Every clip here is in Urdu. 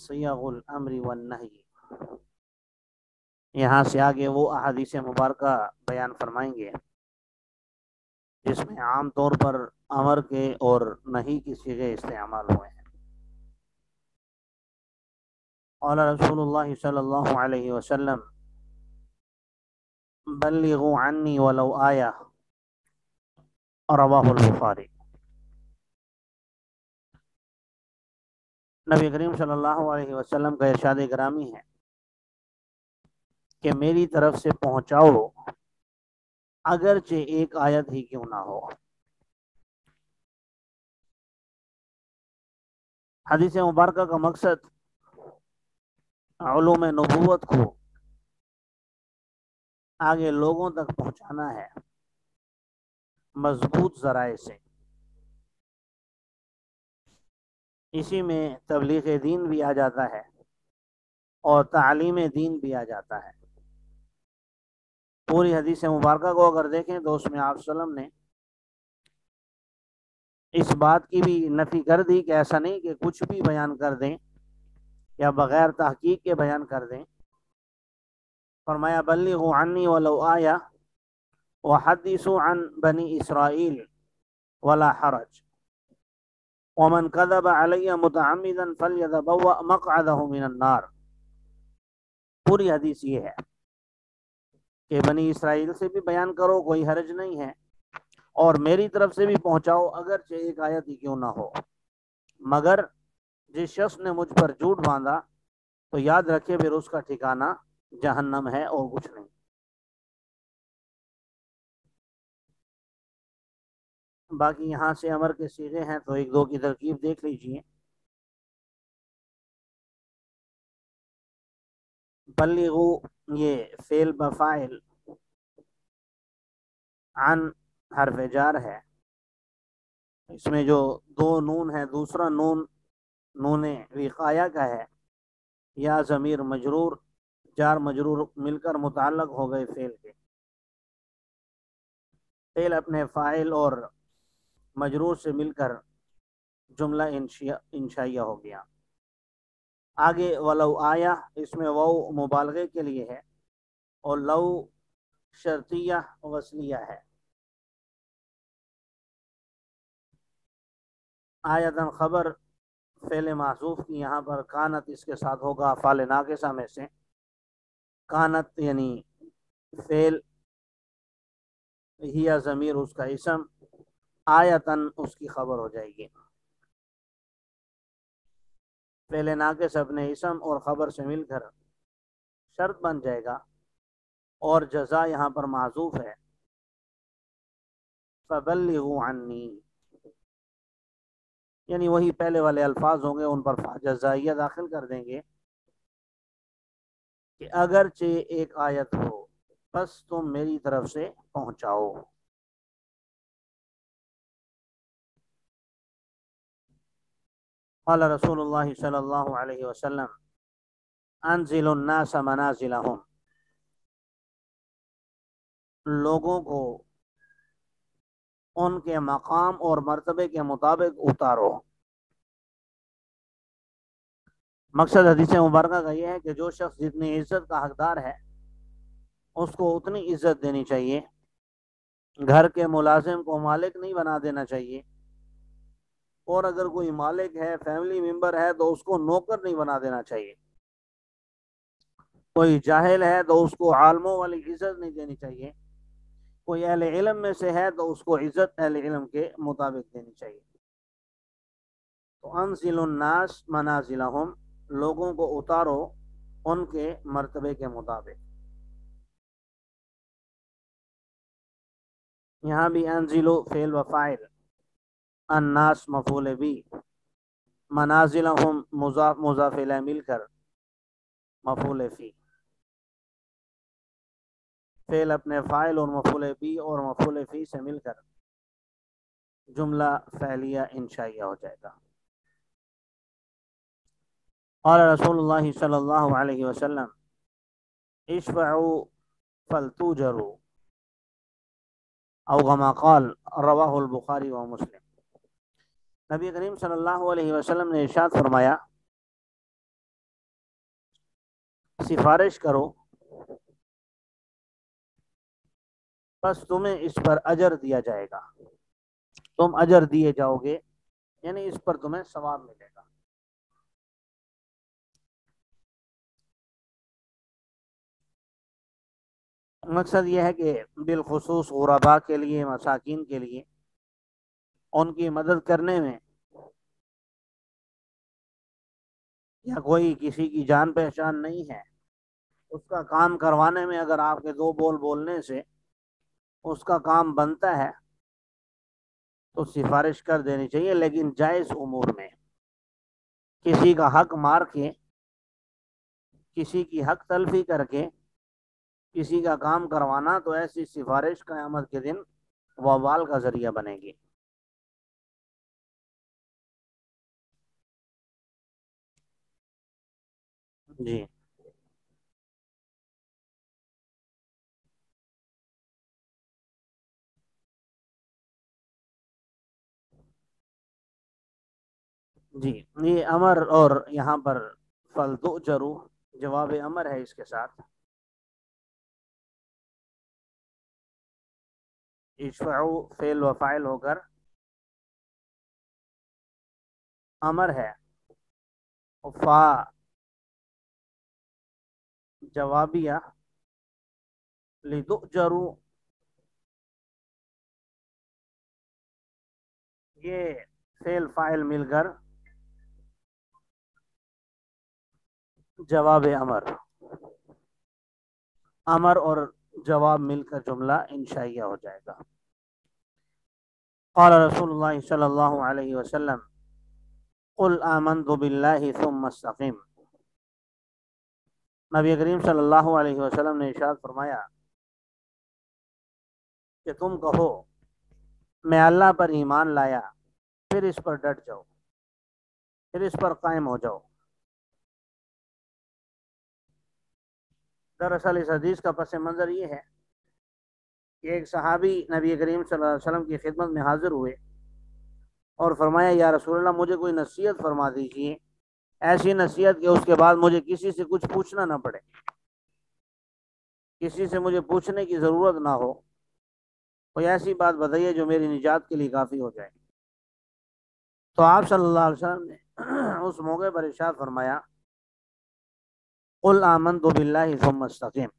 صیغ الامر والنہی، یہاں سے آگے وہ احادیث مبارکہ بیان فرمائیں گے جس میں عام طور پر امر کے اور نہی کی صیغے استعمال ہوئے ہیں۔ قال رسول اللہ صلی اللہ علیہ وسلم بلغوا عنی ولو آیہ، رواہ البخاری۔ نبی کریم صلی اللہ علیہ وسلم کا ارشاد گرامی ہے کہ میری طرف سے پہنچاؤ اگرچہ ایک آیت ہی کیوں نہ ہو۔ حدیث مبارکہ کا مقصد علوم نبوت کو آگے لوگوں تک پہنچانا ہے مضبوط ذرائع سے۔ اسی میں تبلیغ دین بھی آ جاتا ہے اور تعلیم دین بھی آ جاتا ہے۔ پوری حدیث مبارکہ کو اگر دیکھیں تو اس میں آپ صلی اللہ علیہ وسلم نے اس بات کی بھی نفی کر دی کہ ایسا نہیں کہ کچھ بھی بیان کر دیں یا بغیر تحقیق کے بیان کر دیں۔ فرمایا بلغوا عنی ولو آیہ وحدثوا عن بنی اسرائیل ولا حرج ومن كذب علی متعمدا فلیتبوأ مقعدہ من النار۔ پوری حدیث یہ ہے کہ بنی اسرائیل سے بھی بیان کرو، کوئی حرج نہیں ہے، اور میری طرف سے بھی پہنچاؤ اگرچہ ایک آیت ہی کیوں نہ ہو، مگر جس شخص نے مجھ پر جھوٹ باندھا تو یاد رکھے پھر اس کا ٹھکانہ جہنم ہے اور کچھ نہیں۔ باقی یہاں سے امر کے صیغے ہیں تو ایک دو کی ترکیب دیکھ لیجئے۔ بلغو یہ فعل بفاعل، عن حرف جار ہے، اس میں جو دو نون ہے، دوسرا نون نون وقایہ کا ہے، یا ضمیر مجرور جار مجرور مل کر متعلق ہو گئے فعل کے۔ فعل اپنے فاعل اور مجرور سے مل کر جملہ انشائیہ ہو گیا۔ آگے ولو آیہ، اس میں واو مبالغے کے لیے ہے اور لو شرطیہ وصلیہ ہے۔ آیتن خبر فعل محذوف کی یہاں پر کانت اس کے ساتھ ہوگا افعال ناقصہ میں سے۔ کانت یعنی فعل، ہی ضمیر اس کا اسم، آیتن اس کی خبر ہو جائے گی۔ فعل ناقص اپنے اسم اور خبر سے مل کر شرط بن جائے گا، اور جزا یہاں پر معذوف ہے، فبلغوا عنی، یعنی وہی پہلے والے الفاظ ہوں گے، ان پر جزائیہ داخل کر دیں گے کہ اگرچہ ایک آیت ہو بس تم میری طرف سے پہنچاؤ۔ قال رسول اللہ صلی اللہ علیہ وسلم انزل الناس منازلہم، لوگوں کو ان کے مقام اور مرتبے کے مطابق اتارو۔ مقصد حدیث مبارکہ کا یہ ہے کہ جو شخص جتنی عزت کا حقدار ہے اس کو اتنی عزت دینی چاہیے۔ گھر کے ملازم کو مالک نہیں بنا دینا چاہیے، اور اگر کوئی مالک ہے، فیملی ممبر ہے، تو اس کو نوکر نہیں بنا دینا چاہیے۔ کوئی جاہل ہے تو اس کو عالموں والی عزت نہیں دینی چاہیے۔ کوئی اہل علم میں سے ہے تو اس کو عزت اہل علم کے مطابق دینی چاہیے۔ تو انزل الناس منازلہم، لوگوں کو اتارو ان کے مرتبے کے مطابق۔ یہاں بھی انزلو فعل و فاعل، الناس مفعول بھی، منازلہم مضاف مضاف الیہ مل کر مفعول فی۔ فعل اپنے فاعل اور مفعول بھی اور مفعول فی سے مل کر جملہ فعلیہ انشائیہ ہو جائے گا۔ قال رسول اللہ صلی اللہ علیہ وسلم اشفعوا فلتوجروا، او کما قال، رواہ البخاری و مسلم۔ نبی کریم صلی اللہ علیہ وسلم نے ارشاد فرمایا سفارش کرو بس تمہیں اس پر اجر دیا جائے گا، تم اجر دیے جاؤ گے، یعنی اس پر تمہیں ثواب ملے گا۔ مقصد یہ ہے کہ بالخصوص غرباء کے لیے، مساکین کے لیے، ان کی مدد کرنے میں، یا کوئی کسی کی جان پہچان نہیں ہے، اس کا کام کروانے میں اگر آپ کے دو بول بولنے سے اس کا کام بنتا ہے تو سفارش کر دینی چاہیے، لیکن جائز امور میں۔ کسی کا حق مار کے، کسی کی حق تلفی کر کے کسی کا کام کروانا، تو ایسی سفارش قیامت کے دن وبال کا ذریعہ بنے گی۔ جی جی، یہ امر، اور یہاں پر فلتؤجروا جواب امر ہے، اس کے ساتھ اشفعوا فعل و فاعل ہو کر امر ہے، فا جوابیہ، لتؤجروا یہ فعل فاعل مل کر جواب امر، امر اور جواب مل کر جملہ انشائیہ ہو جائے گا۔ قال رسول اللہ صلی اللہ علیہ وسلم قل آمنت باللہ ثم استقم، نبی کریم صلی اللہ علیہ وسلم نے ارشاد فرمایا کہ تم کہو میں اللہ پر ایمان لایا، پھر اس پر ڈٹ جاؤ، پھر اس پر قائم ہو جاؤ۔ دراصل اس حدیث کا پس منظر یہ ہے کہ ایک صحابی نبی کریم صلی اللہ علیہ وسلم کی خدمت میں حاضر ہوئے اور فرمایا یا رسول اللہ مجھے کوئی نصیحت فرما دیجیے، ایسی نصیحت کہ اس کے بعد مجھے کسی سے کچھ پوچھنا نہ پڑے، کسی سے مجھے پوچھنے کی ضرورت نہ ہو، کوئی ایسی بات بتائیے جو میری نجات کے لیے کافی ہو جائے۔ تو آپ صلی اللہ علیہ وسلم نے اس موقع پر ارشاد فرمایا قل آمنت باللہ ثم استقم۔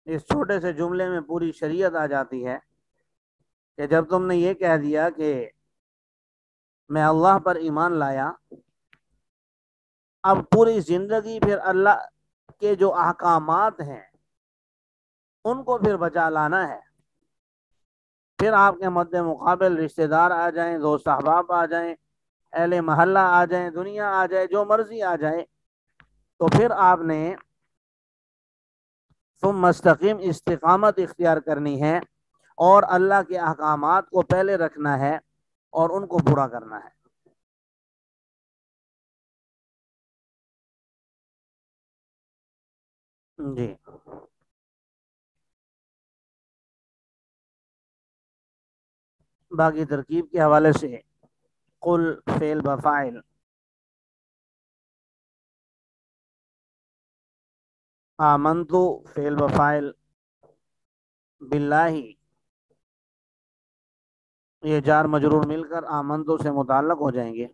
اس چھوٹے سے جملے میں پوری شریعت آ جاتی ہے کہ جب تم نے یہ کہہ دیا کہ میں اللہ پر ایمان لایا، اب پوری زندگی پھر اللہ کے جو احکامات ہیں ان کو پھر بچا لانا ہے۔ پھر آپ کے مد مقابل رشتہ دار آ جائیں، دوست احباب آ جائیں، اہل محلہ آ جائیں، دنیا آ جائے، جو مرضی آ جائے، تو پھر آپ نے ثم مستقیم استقامت اختیار کرنی ہے اور اللہ کے احکامات کو پہلے رکھنا ہے اور ان کو پورا کرنا ہے۔ جی باقی ترکیب کے حوالے سے قل فعل بفاعل، آمنتو فعل بفاعل، باللہ یہ جار مجرور مل کر آمنتو سے متعلق ہو جائیں گے۔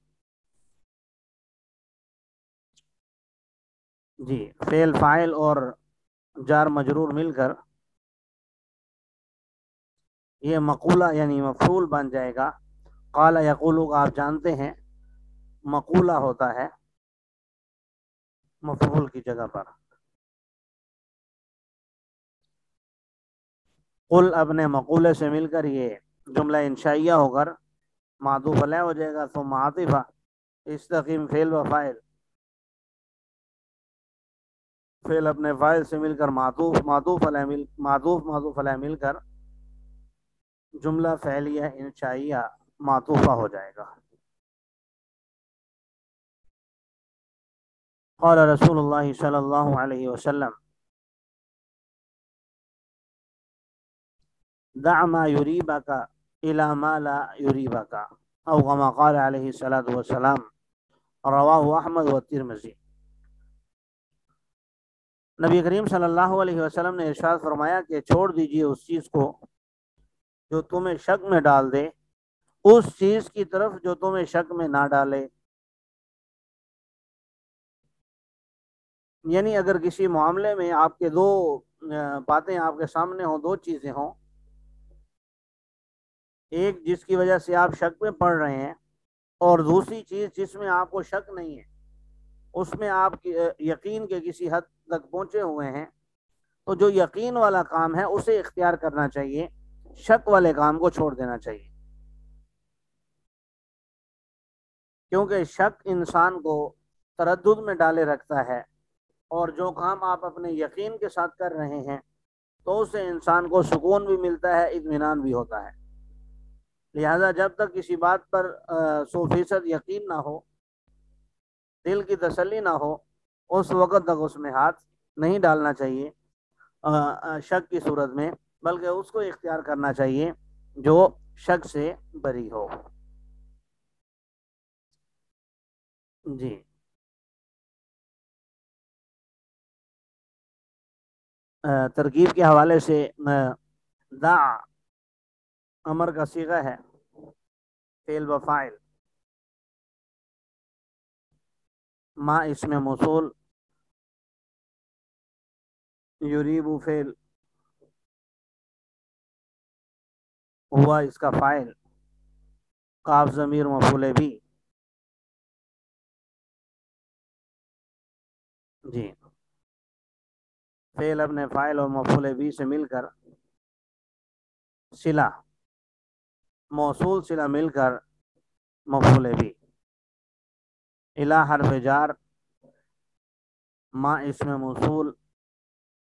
جی فعل فاعل اور جار مجرور مل کر یہ مقولہ یعنی مفعول بن جائے گا۔ قال یقول آپ جانتے ہیں مقولہ ہوتا ہے مفعول کی جگہ پر۔ قل اپنے مقولے سے مل کر یہ جملہ انشائیہ ہو کر معطوف علیہ ہو جائے گا، ثم عاطفہ، استقیم فعل و فاعل، فعل اپنے فاعل سے مل کر معطوف علیہ مل کر جملہ فعلیہ انشائیہ معطوفہ ہو جائے گا۔ قال رسول اللہ صلی اللہ علیہ وسلم دع ما یریبک الی ما لا یریبک، او کما قال علیہ الصلوۃ والسلام، رواہ احمد و ترمذی۔ نبی کریم صلی اللہ علیہ وسلم نے ارشاد فرمایا کہ چھوڑ دیجئے اس چیز کو جو تمہیں شک میں ڈال دے اس چیز کی طرف جو تمہیں شک میں نہ ڈالے. یعنی اگر کسی معاملے میں آپ کے دو باتیں آپ کے سامنے ہوں، دو چیزیں ہوں، ایک جس کی وجہ سے آپ شک میں پڑ رہے ہیں اور دوسری چیز جس میں آپ کو شک نہیں ہے، اس میں آپ یقین کے کسی حد تک پہنچے ہوئے ہیں، تو جو یقین والا کام ہے اسے اختیار کرنا چاہیے، شک والے کام کو چھوڑ دینا چاہیے. کیونکہ شک انسان کو تردد میں ڈالے رکھتا ہے، اور جو کام آپ اپنے یقین کے ساتھ کر رہے ہیں تو اس سے انسان کو سکون بھی ملتا ہے، اطمینان بھی ہوتا ہے. لہذا جب تک کسی بات پر 100% یقین نہ ہو، دل کی تسلی نہ ہو، اس وقت تک اس میں ہاتھ نہیں ڈالنا چاہیے شک کی صورت میں، بلکہ اس کو اختیار کرنا چاہیے جو شک سے بری ہو. جی ترکیب کے حوالے سے دع امر کا صیغہ ہے، فعل و فاعل، ما اس میں موصول، یریب فعل، ہوا اس کا فاعل، قاف ضمیر مفعول بھی. جی فعل اپنے فاعل اور مفعول بھی سے مل کر صلہ، موصول صلہ مل کر مفعول بھی. الی حرف جار، ما اس میں موصول،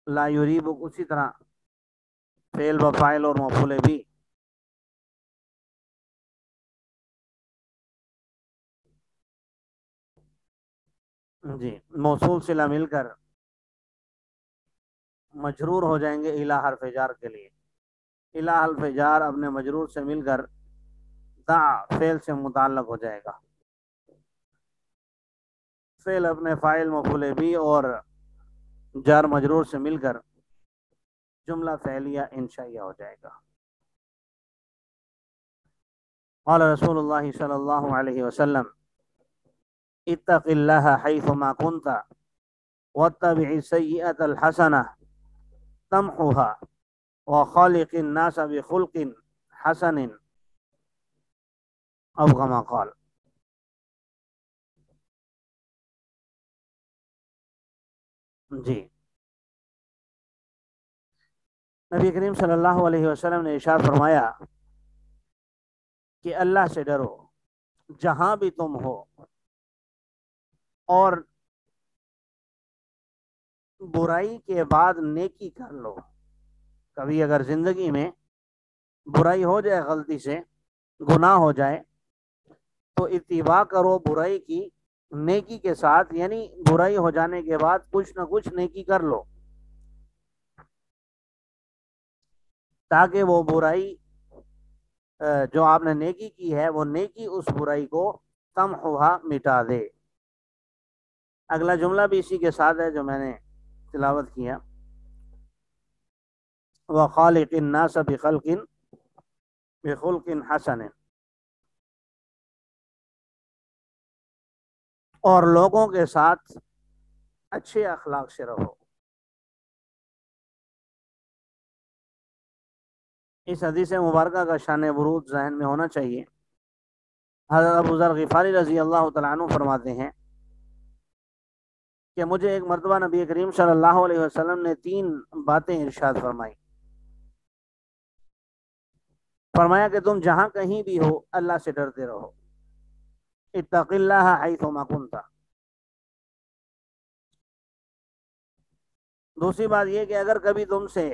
لا یریب اسی طرح فعل و فاعل اور مفعول بھی. جی موصول صلہ مل کر مجرور ہو جائیں گے الی حرف جار کے لیے. الی حرف جار اپنے مجرور سے مل کر دع فعل سے متعلق ہو جائے گا. فعل اپنے فاعل مفعول بھی اور جار مجرور سے مل کر جملہ فعلیہ انشائیہ ہو جائے گا. قال رسول اللہ صلی اللہ علیہ وسلم اتق اللہ حیثما کنت واتبع السیئة الحسنہ تمحها وخالق الناس بخلق حسن او کما قال. جی نبی کریم صلی اللہ علیہ وسلم نے ارشاد فرمایا کہ اللہ سے ڈرو جہاں بھی تم ہو، اور برائی کے بعد نیکی کر لو. کبھی اگر زندگی میں برائی ہو جائے، غلطی سے گناہ ہو جائے، تو اتباع کرو برائی کی نیکی کے ساتھ، یعنی برائی ہو جانے کے بعد کچھ نہ کچھ نیکی کر لو، تاکہ وہ برائی جو آپ نے نیکی کی ہے وہ نیکی اس برائی کو تمحوہا مٹا دے. اگلا جملہ بھی اسی کے ساتھ ہے جو میں نے تلاوت کیا، وَخَالِقِ النَّاسَ بِخُلْقٍ حَسَنٍ، اور لوگوں کے ساتھ اچھے اخلاق سے رہو. اس حدیث مبارکہ کا شان ورود ذہن میں ہونا چاہیے. حضرت ابو ذر غفاری رضی اللہ تعالیٰ عنہ فرماتے ہیں کہ مجھے ایک مرتبہ نبی کریم صلی اللہ علیہ وسلم نے 3 باتیں ارشاد فرمائی. فرمایا کہ تم جہاں کہیں بھی ہو اللہ سے ڈرتے رہو. اتق اللہ حیثما کنت. دوسری بات یہ کہ اگر کبھی تم سے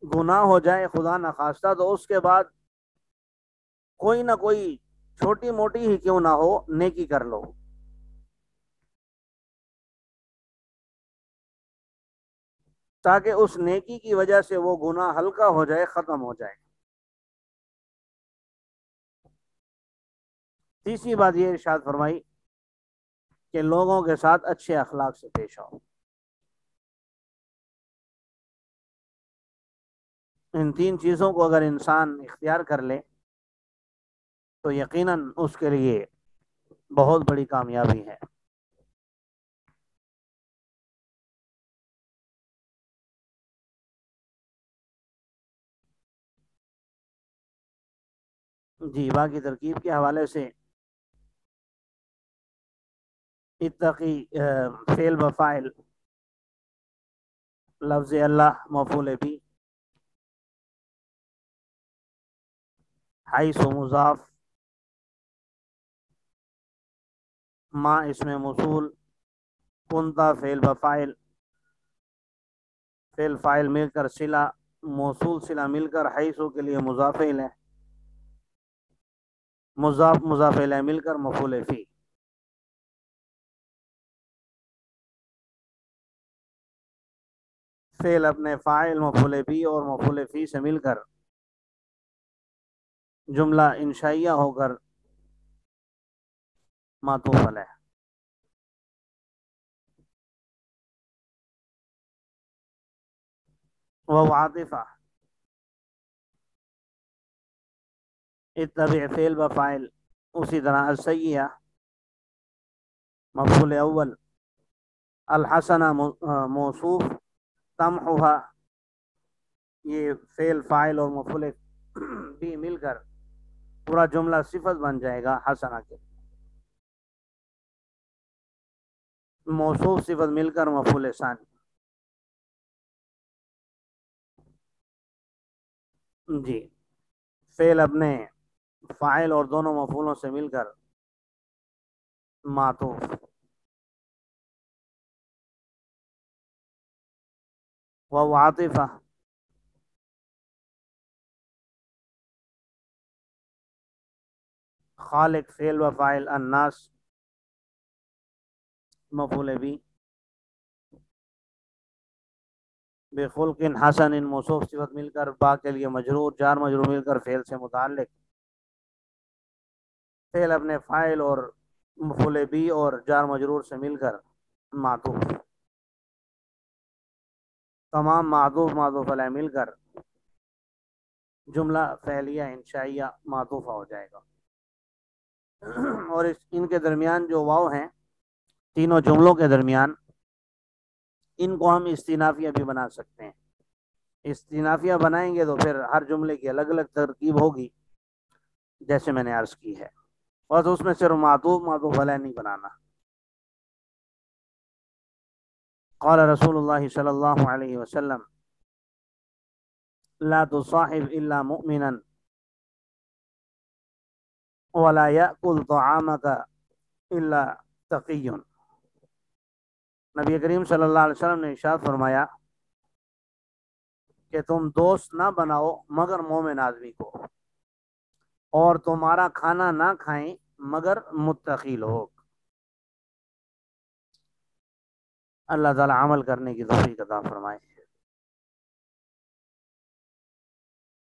گناہ ہو جائے خدا نخواستہ، تو اس کے بعد کوئی نہ کوئی چھوٹی موٹی ہی کیوں نہ ہو نیکی کر لو، تاکہ اس نیکی کی وجہ سے وہ گناہ ہلکا ہو جائے، ختم ہو جائے. تیسری بات یہ ارشاد فرمائی کہ لوگوں کے ساتھ اچھے اخلاق سے پیش آؤ۔ ان تین چیزوں کو اگر انسان اختیار کر لے تو یقیناً اس کے لیے بہت بڑی کامیابی ہے۔ جی، باقی ترکیب کے حوالے سے اتقی فعل بفاعل، لفظ اللہ مفعول بھی، حیث مضاف، ما اسم موصول، کنتا فعل بفاعل، فعل فاعل مل کر صلہ، موصول صلہ مل کر حیث کے لیے مضاف الیہ، مضاف مضاف الیہ مل کر مفعول فی۔ فعل اپنے فاعل مفعول بھی اور مفعول فی سے مل کر جملہ انشائیہ ہو کر معطوف علیہ۔ وہ عاطفہ، اتبع فعل بفاعل، اسی طرح السیئہ مفعول اول، الحسنہ موصوف، تمحوہا یہ فعل فاعل اور مفعول بھی مل کر پورا جملہ صفت بن جائے گا حسنہ کے، موصوف صفت مل کر مفعول ثانی۔ جی، فعل اپنے فاعل اور دونوں مفعولوں سے مل کر معطوف۔ وہ عاطفہ، خالق فعل و فاعل، الناس مفعول بھی، بخلق حسن موصوف صفت مل کر با کے لیے مجرور، جار مجرور مل کر فعل سے متعلق، فعل اپنے فاعل اور مفعول بھی اور جار مجرور سے مل کر معطوف، تمام معطوف معطوف علیہ مل کر جملہ فعلیہ انشائیہ معطوفہ ہو جائے گا۔ اور ان کے درمیان جو واو ہیں تینوں جملوں کے درمیان، ان کو ہم استئنافیہ بھی بنا سکتے ہیں۔ استئنافیہ بنائیں گے تو پھر ہر جملے کی الگ الگ ترکیب ہوگی جیسے میں نے عرض کی ہے، اور تو اس میں صرف معطوف معطوف علیہ نہیں بنانا۔ قال رسول اللہ صلی اللہ علیہ وسلم لا تصاحب الا مؤمنا ولا يأكل طعامك الا تقی۔ نبی کریم صلی اللہ علیہ وسلم نے ارشاد فرمایا کہ تم دوست نہ بناؤ مگر مومن آدمی کو، اور تمہارا کھانا نہ کھائیں مگر متقی لوگ۔ اللہ تعالی عمل کرنے کی توفیق عطا فرمائے۔